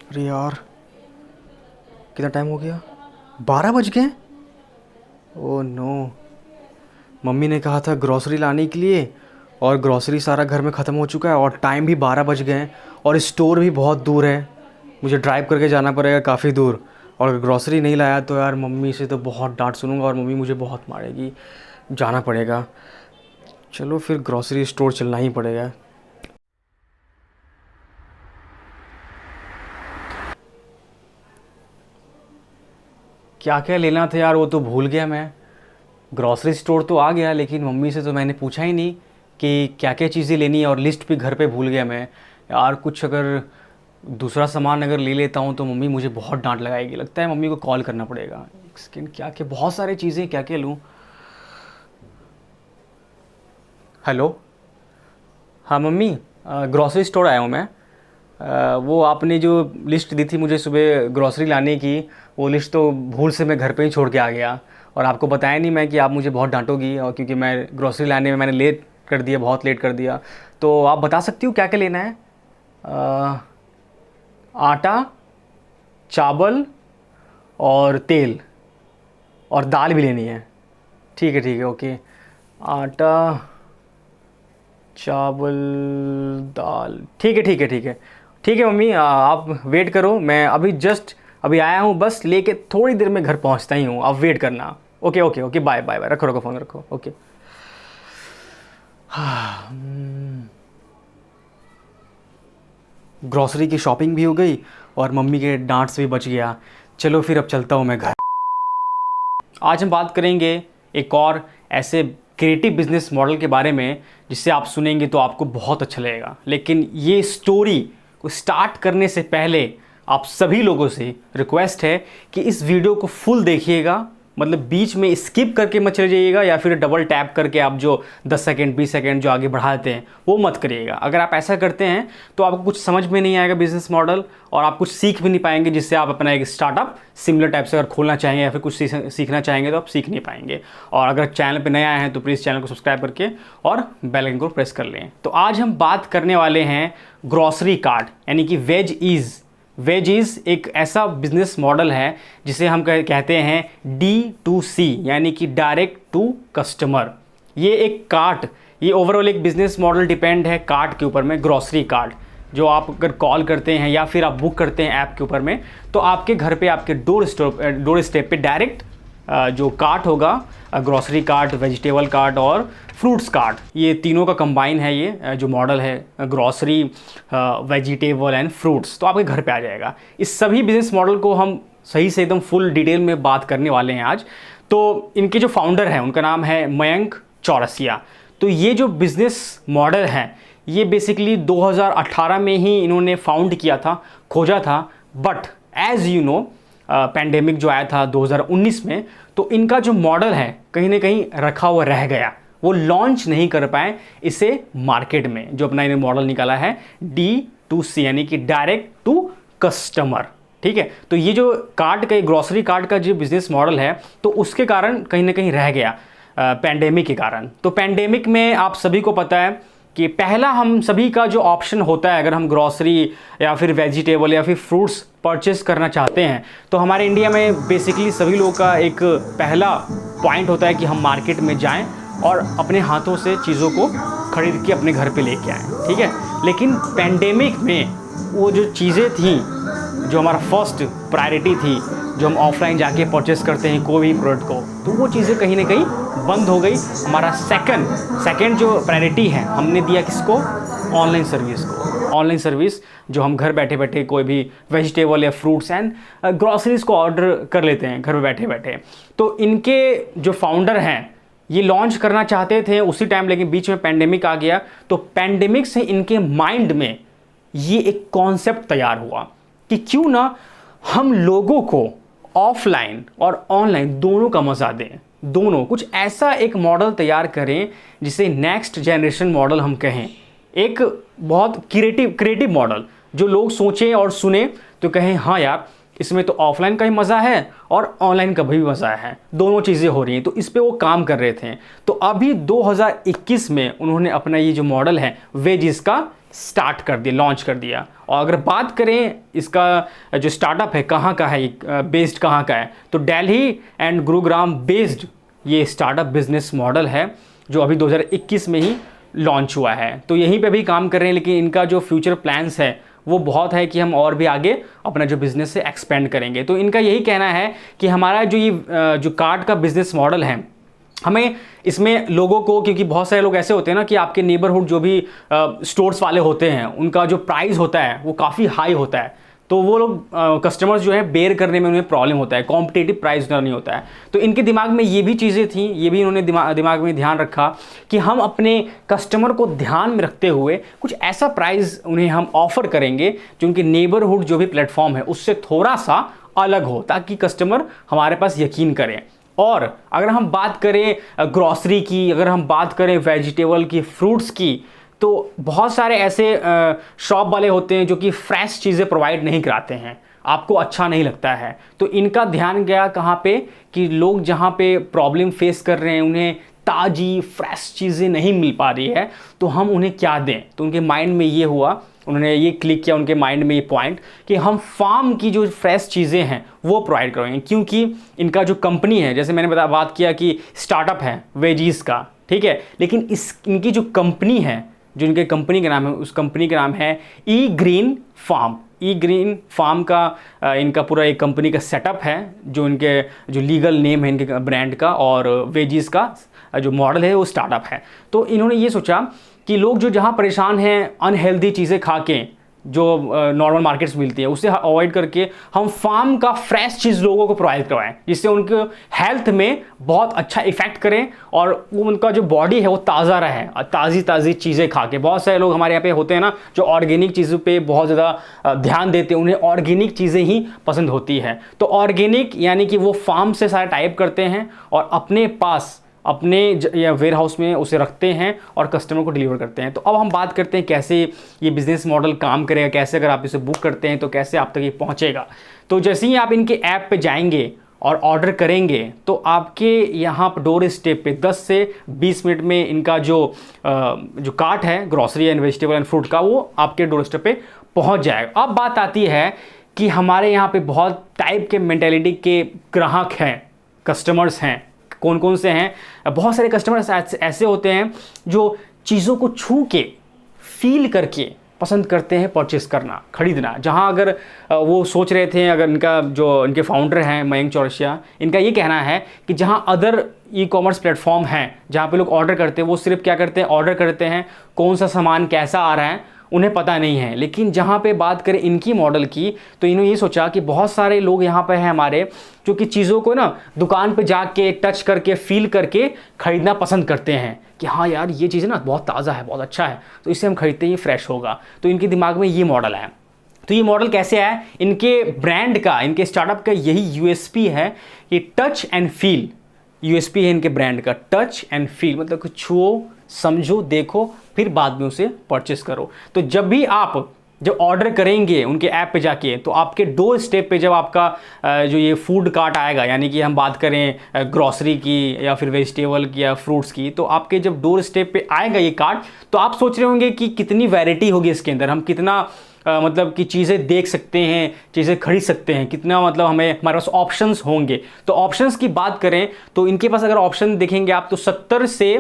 अरे यार, कितना टाइम हो गया? 12 बज गए। Oh no. मम्मी ने कहा था ग्रॉसरी लाने के लिए, और ग्रॉसरी सारा घर में ख़त्म हो चुका है और टाइम भी 12 बज गए हैं। और स्टोर भी बहुत दूर है, मुझे ड्राइव करके जाना पड़ेगा काफ़ी दूर। और अगर ग्रॉसरी नहीं लाया तो यार मम्मी से तो बहुत डांट सुनूंगा और मम्मी मुझे बहुत मारेगी। जाना पड़ेगा। चलो फिर ग्रॉसरी स्टोर चलना ही पड़ेगा। क्या क्या लेना था यार वो तो भूल गया मैं। ग्रॉसरी स्टोर तो आ गया, लेकिन मम्मी से तो मैंने पूछा ही नहीं कि क्या क्या चीज़ें लेनी है, और लिस्ट भी घर पे भूल गया मैं। यार कुछ अगर दूसरा सामान अगर ले लेता हूँ तो मम्मी मुझे बहुत डांट लगाएगी। लगता है मम्मी को कॉल करना पड़ेगा। एक सेकेंड, क्या क्या बहुत सारी चीज़ें क्या क्या लूँ। हेलो। हाँ मम्मी, ग्रॉसरी स्टोर आया हूँ मैं। वो आपने जो लिस्ट दी थी मुझे सुबह ग्रॉसरी लाने की, वो लिस्ट तो भूल से मैं घर पे ही छोड़ के आ गया। और आपको बताया नहीं मैं कि आप मुझे बहुत डांटोगी, और क्योंकि मैं ग्रॉसरी लाने में मैंने लेट कर दिया, बहुत लेट कर दिया। तो आप बता सकती हो क्या क्या लेना है? अ, आटा, चावल और तेल, और दाल भी लेनी है। ठीक है, ओके। आटा, चावल, दाल, ठीक है मम्मी, आप वेट करो, मैं अभी जस्ट अभी आया हूँ, बस लेके थोड़ी देर में घर पहुँचता ही हूँ, आप वेट करना। Okay okay okay, bye bye bye, रखो रखो फ़ोन रखो, ओके। ग्रॉसरी की शॉपिंग भी हो गई और मम्मी के डांट से भी बच गया। चलो फिर अब चलता हूँ मैं घर। आज हम बात करेंगे एक और ऐसे क्रिएटिव बिजनेस मॉडल के बारे में जिससे आप सुनेंगे तो आपको बहुत अच्छा लगेगा। लेकिन ये स्टोरी को स्टार्ट करने से पहले आप सभी लोगों से रिक्वेस्ट है कि इस वीडियो को फुल देखिएगा, मतलब बीच में स्किप करके मत चले जाइएगा, या फिर डबल टैप करके आप जो 10 सेकेंड 20 सेकेंड जो आगे बढ़ाते हैं वो मत करिएगा। अगर आप ऐसा करते हैं तो आपको कुछ समझ में नहीं आएगा बिजनेस मॉडल, और आप कुछ सीख भी नहीं पाएंगे, जिससे आप अपना एक स्टार्टअप सिमिलर टाइप से अगर खोलना चाहेंगे या फिर कुछ सीखना चाहेंगे तो आप सीख नहीं पाएंगे। और अगर चैनल पर नया आए हैं तो प्लीज़ चैनल को सब्सक्राइब करके और बेल आइकन को प्रेस कर लें। तो आज हम बात करने वाले हैं ग्रॉसरी कार्ट, यानी कि वेज इज़ एक ऐसा बिजनेस मॉडल है जिसे हम कहते हैं D2C, यानी कि डायरेक्ट टू कस्टमर। ये एक कार्ट, ये ओवरऑल एक बिजनेस मॉडल डिपेंड है कार्ट के ऊपर में, ग्रॉसरी कार्ट, जो आप अगर कॉल करते हैं या फिर आप बुक करते हैं ऐप के ऊपर में, तो आपके घर पे आपके डोर स्टेप पे डायरेक्ट जो कार्ट होगा, ग्रॉसरी कार्ट, वेजिटेबल कार्ट और फ्रूट्स कार्ट, ये तीनों का कंबाइन है ये जो मॉडल है, ग्रॉसरी, वेजिटेबल एंड फ्रूट्स, तो आपके घर पे आ जाएगा। इस सभी बिजनेस मॉडल को हम सही से एकदम फुल डिटेल में बात करने वाले हैं आज। तो इनके जो फाउंडर हैं उनका नाम है मयंक चौरसिया। तो ये जो बिज़नेस मॉडल है ये बेसिकली 2018 में ही इन्होंने फाउंड किया था, खोजा था, but as you know pandemic जो आया था 2019 में, तो इनका जो मॉडल है कहीं ना कहीं रखा हुआ रह गया, वो लॉन्च नहीं कर पाए इसे मार्केट में। जो अपना इन्हें मॉडल निकाला है D2C, यानी कि डायरेक्ट टू कस्टमर। ठीक है, तो ये जो कार्ड का, ग्रॉसरी कार्ड का जो बिजनेस मॉडल है, तो उसके कारण कहीं ना कहीं रह गया पैंडेमिक के कारण। तो पैंडेमिक में आप सभी को पता है कि पहला हम सभी का जो ऑप्शन होता है, अगर हम ग्रॉसरी या फिर वेजिटेबल या फिर फ्रूट्स परचेस करना चाहते हैं, तो हमारे इंडिया में बेसिकली सभी लोगों का एक पहला पॉइंट होता है कि हम मार्केट में जाएं और अपने हाथों से चीज़ों को खरीद के अपने घर पे लेके आएँ। ठीक है, लेकिन पैंडेमिक में वो जो चीज़ें थी, जो हमारा फर्स्ट प्रायोरिटी थी, जो हम ऑफलाइन जाके परचेस करते हैं कोई भी प्रोडक्ट को, तो वो चीज़ें कहीं ना कहीं बंद हो गई। हमारा सेकंड जो प्रायोरिटी है हमने दिया किसको? ऑनलाइन सर्विस को। ऑनलाइन सर्विस जो हम घर बैठे बैठे कोई भी वेजिटेबल या फ्रूट्स एंड ग्रॉसरीज को ऑर्डर कर लेते हैं घर बैठे बैठे। तो इनके जो फाउंडर हैं ये लॉन्च करना चाहते थे उसी टाइम, लेकिन बीच में पैंडेमिक आ गया। तो पैंडेमिक से इनके माइंड में ये एक कॉन्सेप्ट तैयार हुआ कि क्यों ना हम लोगों को ऑफलाइन और ऑनलाइन दोनों का मज़ा दें, दोनों कुछ ऐसा एक मॉडल तैयार करें जिसे नेक्स्ट जनरेशन मॉडल हम कहें। एक बहुत क्रिएटिव मॉडल जो लोग सोचें और सुने तो कहें हाँ यार, इसमें तो ऑफलाइन का ही मज़ा है और ऑनलाइन का भी मज़ा है, दोनों चीज़ें हो रही हैं। तो इस पे वो काम कर रहे थे। तो अभी 2021 में उन्होंने अपना ये जो मॉडल है वेजिस का स्टार्ट कर दिया, लॉन्च कर दिया। और अगर बात करें इसका जो स्टार्टअप है कहाँ का है, बेस्ड कहाँ का है, तो दिल्ली एंड गुरुग्राम बेस्ड ये स्टार्टअप बिजनेस मॉडल है जो अभी 2021 में ही लॉन्च हुआ है। तो यहीं पे भी काम कर रहे हैं, लेकिन इनका जो फ्यूचर प्लान्स है वो बहुत है कि हम और भी आगे अपना जो बिज़नेस से एक्सपेंड करेंगे। तो इनका यही कहना है कि हमारा जो ये जो कार्ड का बिज़नेस मॉडल है, हमें इसमें लोगों को, क्योंकि बहुत सारे लोग ऐसे होते हैं ना कि आपके नेबरहुड जो भी स्टोर्स वाले होते हैं उनका जो प्राइस होता है वो काफ़ी हाई होता है, तो वो लोग कस्टमर्स जो है बेयर करने में उन्हें प्रॉब्लम होता है, कॉम्पिटिटिव प्राइस नहीं होता है। तो इनके दिमाग में ये भी चीज़ें थी, ये भी इन्होंने दिमाग में ध्यान रखा कि हम अपने कस्टमर को ध्यान में रखते हुए कुछ ऐसा प्राइस उन्हें हम ऑफर करेंगे जो उनके नेबरहुड जो भी प्लेटफॉर्म है उससे थोड़ा सा अलग हो, ताकि कस्टमर हमारे पास यकीन करें। और अगर हम बात करें ग्रॉसरी की, अगर हम बात करें वेजिटेबल की, फ्रूट्स की, तो बहुत सारे ऐसे शॉप वाले होते हैं जो कि फ्रेश चीज़ें प्रोवाइड नहीं कराते हैं, आपको अच्छा नहीं लगता है। तो इनका ध्यान गया कहाँ पे कि लोग जहाँ पे प्रॉब्लम फेस कर रहे हैं, उन्हें ताज़ी फ्रेश चीज़ें नहीं मिल पा रही है, तो हम उन्हें क्या दें। तो उनके माइंड में ये हुआ, उन्होंने ये क्लिक किया उनके माइंड में ये पॉइंट कि हम फार्म की जो फ्रेश चीज़ें हैं वो प्रोवाइड करवाएंगे। क्योंकि इनका जो कंपनी है, जैसे मैंने बात किया कि स्टार्टअप है वेजीज का, ठीक है, लेकिन इनकी जो कंपनी है, जो इनके कंपनी का नाम है, उस कंपनी का नाम है ई ग्रीन फार्म। ई ग्रीन फार्म का इनका पूरा एक कंपनी का सेटअप है, जो इनके जो लीगल नेम है इनके ब्रांड का, और वेजीज का जो मॉडल है वो स्टार्टअप है। तो इन्होंने ये सोचा कि लोग जो जहाँ परेशान हैं अनहेल्दी चीज़ें खा के, जो नॉर्मल मार्केट्स मिलती है उससे अवॉइड करके हम फार्म का फ्रेश चीज़ लोगों को प्रोवाइड करवाएं, जिससे उनके हेल्थ में बहुत अच्छा इफेक्ट करें और वो उनका जो बॉडी है वो ताज़ा रहे, ताज़ी चीज़ें खा के। बहुत सारे लोग हमारे यहाँ पे होते हैं ना जो ऑर्गेनिक चीज़ों पे बहुत ज़्यादा ध्यान देते हैं, उन्हें ऑर्गेनिक चीज़ें ही पसंद होती है। तो ऑर्गेनिक यानी कि वो फार्म से सारा टाइप करते हैं और अपने पास अपने या वेयर हाउस में उसे रखते हैं और कस्टमर को डिलीवर करते हैं। तो अब हम बात करते हैं कैसे ये बिज़नेस मॉडल काम करेगा, कैसे अगर आप इसे बुक करते हैं तो कैसे आप तक ये पहुंचेगा। तो जैसे ही आप इनके ऐप पे जाएंगे और ऑर्डर करेंगे तो आपके यहाँ पर डोर स्टेप पे 10 से 20 मिनट में इनका जो कार्ट है grocery and vegetable and fruit का, वो आपके डोर स्टेप पे पहुँच जाएगा। अब बात आती है कि हमारे यहाँ पे बहुत टाइप के मेंटेलिटी के ग्राहक हैं, कस्टमर्स हैं। कौन कौन से हैं? बहुत सारे कस्टमर्स ऐसे होते हैं जो चीज़ों को छू के फील करके पसंद करते हैं परचेस करना, खरीदना। जहां अगर वो सोच रहे थे, अगर इनका जो इनके फाउंडर हैं मयंक चौरसिया, इनका ये कहना है कि जहां अदर ई कॉमर्स प्लेटफॉर्म हैं जहां पे लोग ऑर्डर करते हैं, वो सिर्फ क्या करते हैं, ऑर्डर करते हैं, कौन सा सामान कैसा आ रहा है उन्हें पता नहीं है। लेकिन जहाँ पे बात करें इनकी मॉडल की, तो इन्होंने ये सोचा कि बहुत सारे लोग यहाँ पे हैं हमारे जो कि चीज़ों को ना दुकान पे जाके टच करके फील करके खरीदना पसंद करते हैं कि हाँ यार ये चीज़ ना बहुत ताज़ा है, बहुत अच्छा है, तो इसे हम खरीदते ही फ्रेश होगा। तो इनके दिमाग में ये मॉडल है। तो ये मॉडल कैसे आया? इनके ब्रांड का, इनके स्टार्टअप का यही यूएसपी है कि टच एंड फील। यूएसपी है इनके ब्रांड का, टच एंड फील, मतलब कि छुओ, समझो, देखो, फिर बाद में उसे परचेस करो। तो जब भी आप जब ऑर्डर करेंगे उनके ऐप पे जाके, तो आपके डोर स्टेप पे जब आपका जो ये फूड कार्ट आएगा, यानी कि हम बात करें ग्रॉसरी की या फिर वेजिटेबल की या फ्रूट्स की, तो आपके जब डोर स्टेप पे आएगा ये कार्ट, तो आप सोच रहे होंगे कि कितनी वैरायटी होगी इसके अंदर, हम कितना मतलब कि चीज़ें देख सकते हैं, चीज़ें खरीद सकते हैं, कितना मतलब हमारे पास ऑप्शंस होंगे। तो ऑप्शंस की बात करें तो इनके पास अगर ऑप्शन देखेंगे आप, तो 70 से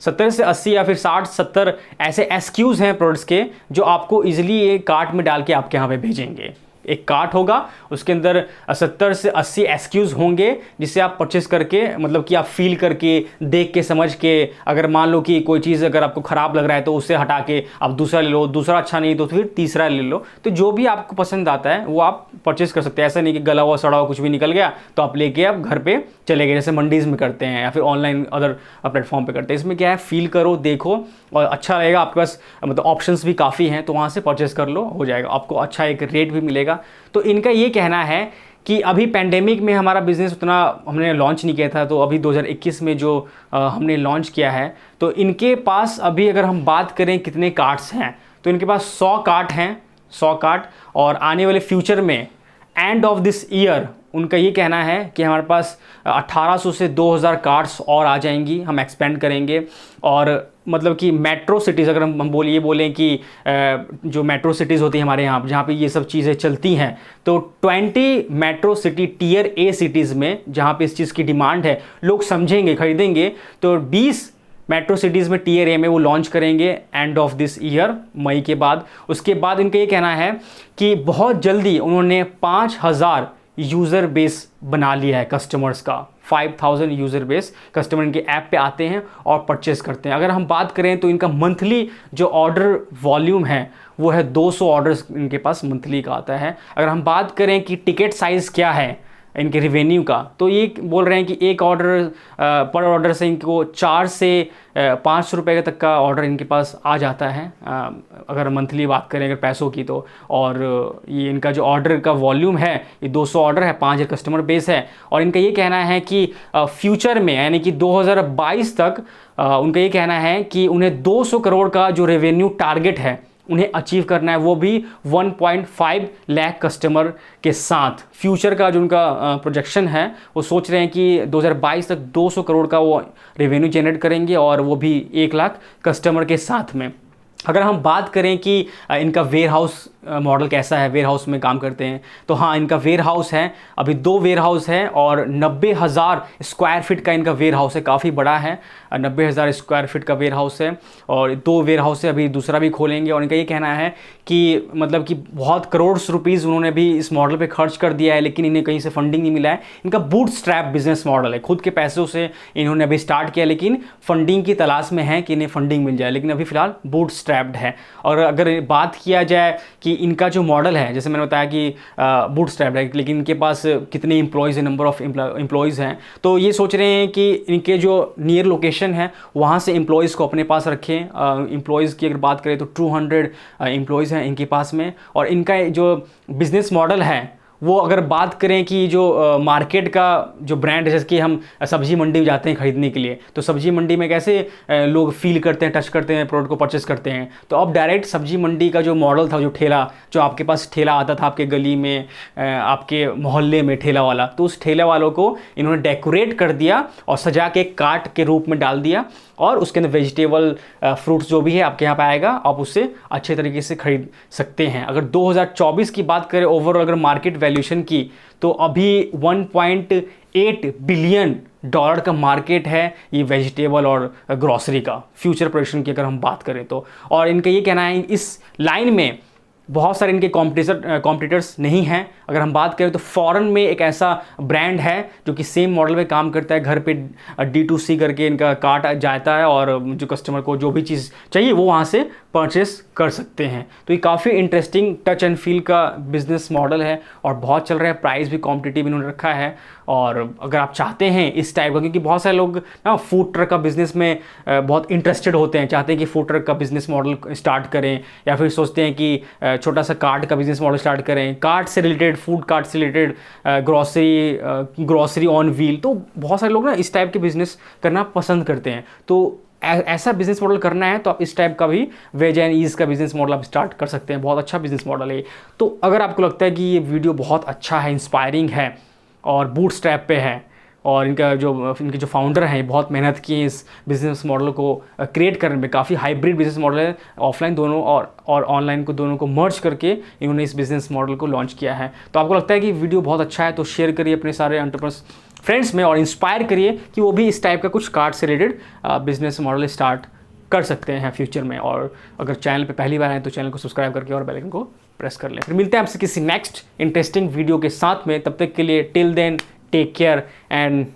80 या फिर 60-70 ऐसे SKUs हैं प्रोडक्ट्स के, जो आपको इजीली एक कार्ट में डाल के आपके यहाँ पे भेजेंगे। एक कार्ट होगा, उसके अंदर 70 से 80 SKUs होंगे, जिससे आप परचेस करके, मतलब कि आप फील करके, देख के, समझ के, अगर मान लो कि कोई चीज़ अगर आपको ख़राब लग रहा है तो उससे हटा के आप दूसरा ले लो, दूसरा अच्छा नहीं तो फिर तीसरा ले लो। तो जो भी आपको पसंद आता है वो आप परचेस कर सकते हैं। ऐसा नहीं कि गला हुआ सड़ा हुआ कुछ भी निकल गया तो आप लेके आप घर पे चले गए, जैसे मंडीज़ में करते हैं या फिर ऑनलाइन अदर प्लेटफॉर्म पे करते हैं। इसमें क्या है, फील करो, देखो, और अच्छा रहेगा। आपके पास मतलब ऑप्शंस भी काफ़ी हैं, तो वहाँ से परचेस कर लो, हो जाएगा, आपको अच्छा एक रेट भी मिलेगा। तो इनका ये कहना है कि अभी पैंडेमिक में हमारा बिज़नेस उतना हमने लॉन्च नहीं किया था, तो अभी 2021 में जो हमने लॉन्च किया है, तो इनके पास अभी अगर हम बात करें कितने कार्ट्स हैं, तो इनके पास 100 कार्ट हैं, 100 कार्ट। और आने वाले फ्यूचर में एंड ऑफ दिस ईयर उनका ये कहना है कि हमारे पास 1800 से 2000 कार्ड्स और आ जाएंगी, हम एक्सपेंड करेंगे। और मतलब कि मेट्रो सिटीज़, अगर हम बोलें कि जो मेट्रो सिटीज़ होती हैं हमारे यहाँ जहाँ पे ये सब चीज़ें चलती हैं, तो 20 मेट्रो सिटी टियर ए सिटीज़ में जहाँ पे इस चीज़ की डिमांड है, लोग समझेंगे, खरीदेंगे, तो 20 मेट्रो सिटीज़ में टियर ए में वो लॉन्च करेंगे एंड ऑफ दिस ईयर, मई के बाद। उसके बाद इनका ये कहना है कि बहुत जल्दी उन्होंने 5000 यूज़र बेस बना लिया है कस्टमर्स का। 5000 यूज़र बेस कस्टमर इनके ऐप पे आते हैं और परचेस करते हैं। अगर हम बात करें तो इनका मंथली जो ऑर्डर वॉल्यूम है वो है 200 ऑर्डर्स इनके पास मंथली का आता है। अगर हम बात करें कि टिकट साइज़ क्या है इनके रिवेन्यू का, तो ये बोल रहे हैं कि एक ऑर्डर पर ऑर्डर से इनको 4 से 5 रुपये तक का ऑर्डर इनके पास आ जाता है, अगर मंथली बात करें अगर पैसों की तो। और ये इनका जो ऑर्डर का वॉल्यूम है ये 200 ऑर्डर है, 5000 कस्टमर बेस है। और इनका ये कहना है कि फ्यूचर में यानी कि 2022 तक उनका ये कहना है कि उन्हें 200 करोड़ का जो रेवेन्यू टारगेट है उन्हें अचीव करना है, वो भी 1.5 लाख कस्टमर के साथ। फ्यूचर का जो उनका प्रोजेक्शन है वो सोच रहे हैं कि 2022 तक 200 करोड़ का वो रेवेन्यू जनरेट करेंगे, और वो भी 1 लाख कस्टमर के साथ में। अगर हम बात करें कि इनका वेयर हाउस मॉडल कैसा है, वेयर हाउस में काम करते हैं, तो हाँ, इनका वेयर हाउस है, अभी 2 वेयर हाउस है और 90,000 स्क्वायर फीट का इनका वेयर हाउस है, काफ़ी बड़ा है। 90,000 स्क्वायर फीट का वेयर हाउस है और 2 वेयर हाउस है, अभी दूसरा भी खोलेंगे। और इनका ये कहना है कि मतलब कि बहुत करोड़ रुपीज़ उन्होंने भी इस मॉडल पे खर्च कर दिया है, लेकिन इन्हें कहीं से फंडिंग नहीं मिला है। इनका बूट स्ट्रैप बिजनेस मॉडल है, खुद के पैसों से इन्होंने अभी स्टार्ट किया, लेकिन फंडिंग की तलाश में है कि इन्हें फंडिंग मिल जाए, लेकिन अभी फिलहाल बूट स्ट्रैप्ड है। और अगर बात किया जाए कि इनका जो मॉडल है, जैसे मैंने बताया कि बूट स्ट्रैप्ड है, लेकिन इनके पास कितने एम्प्लॉयज़ हैं, नंबर ऑफ एम्प्लॉयज़ हैं, तो ये सोच रहे हैं कि इनके जो नियर लोकेशन है वहाँ से एम्प्लॉयज़ को अपने पास रखें। एम्प्लॉयज़ की अगर बात करें तो 200 एम्प्लॉयज़ हैं इनके पास में। और इनका जो बिज़नेस मॉडल है वो अगर बात करें कि जो मार्केट का जो ब्रांड है, जैसे कि हम सब्जी मंडी में जाते हैं खरीदने के लिए, तो सब्जी मंडी में कैसे लोग फील करते हैं, टच करते हैं, प्रोडक्ट को परचेस करते हैं, तो अब डायरेक्ट सब्जी मंडी का जो मॉडल था, जो ठेला, जो आपके पास ठेला आता था आपके गली में, आपके मोहल्ले में ठेला वाला, तो उस ठेला वालों को इन्होंने डेकोरेट कर दिया और सजा के कार्ट के रूप में डाल दिया, और उसके अंदर वेजिटेबल फ्रूट्स जो भी है आपके यहाँ पे आएगा, आप उससे अच्छे तरीके से खरीद सकते हैं। अगर 2024 की बात करें ओवरऑल अगर मार्केट वैल्यूएशन की, तो अभी 1.8 बिलियन डॉलर का मार्केट है ये वेजिटेबल और ग्रॉसरी का, फ्यूचर प्रोजेक्शन की अगर हम बात करें तो। और इनका ये कहना है इस लाइन में बहुत सारे इनके कॉम्पिटिटर्स नहीं हैं। अगर हम बात करें तो फॉरेन में एक ऐसा ब्रांड है जो कि सेम मॉडल में काम करता है, घर पे D2C करके इनका कार्ट जाता है और जो कस्टमर को जो भी चीज़ चाहिए वो वहाँ से परचेस कर सकते हैं। तो ये काफ़ी इंटरेस्टिंग टच एंड फील का बिजनेस मॉडल है और बहुत चल रहा है, प्राइस भी कॉम्पिटिटिव इन्होंने रखा है। और अगर आप चाहते हैं इस टाइप का, क्योंकि बहुत सारे लोग ना फूड ट्रक का बिज़नेस में बहुत इंटरेस्टेड होते हैं, चाहते हैं कि फूड ट्रक का बिज़नेस मॉडल स्टार्ट करें, या फिर सोचते हैं कि छोटा सा कार्ट का बिज़नेस मॉडल स्टार्ट करें, कार्ट से रिलेटेड, फूड कार्ट से रिलेटेड, ग्रॉसरी ऑन व्हील, तो बहुत सारे लोग ना इस टाइप के बिज़नेस करना पसंद करते हैं। तो ऐसा बिजनेस मॉडल करना है तो आप इस टाइप का भी वेज एंड ईज का बिजनेस मॉडल आप स्टार्ट कर सकते हैं, बहुत अच्छा बिजनेस मॉडल है। तो अगर आपको लगता है कि ये वीडियो बहुत अच्छा है, इंस्पायरिंग है और बूट स्ट्रैप पे है, और इनके जो फाउंडर हैं बहुत मेहनत की है इस बिज़नेस मॉडल को क्रिएट करने में, काफ़ी हाइब्रिड बिजनेस मॉडल है, ऑफलाइन दोनों और ऑनलाइन को दोनों को मर्ज करके इन्होंने इस बिज़नेस मॉडल को लॉन्च किया है। तो आपको लगता है कि वीडियो बहुत अच्छा है तो शेयर करिए अपने सारे एंटरप्रेन्योर्स फ्रेंड्स में और इंस्पायर करिए कि वो भी इस टाइप का कुछ कार्ड से रिलेटेड बिजनेस मॉडल स्टार्ट कर सकते हैं फ्यूचर में। और अगर चैनल पे पहली बार आए तो चैनल को सब्सक्राइब करके और बेल आइकन को प्रेस कर लें। फिर मिलते हैं आपसे किसी नेक्स्ट इंटरेस्टिंग वीडियो के साथ में, तब तक के लिए till then take care and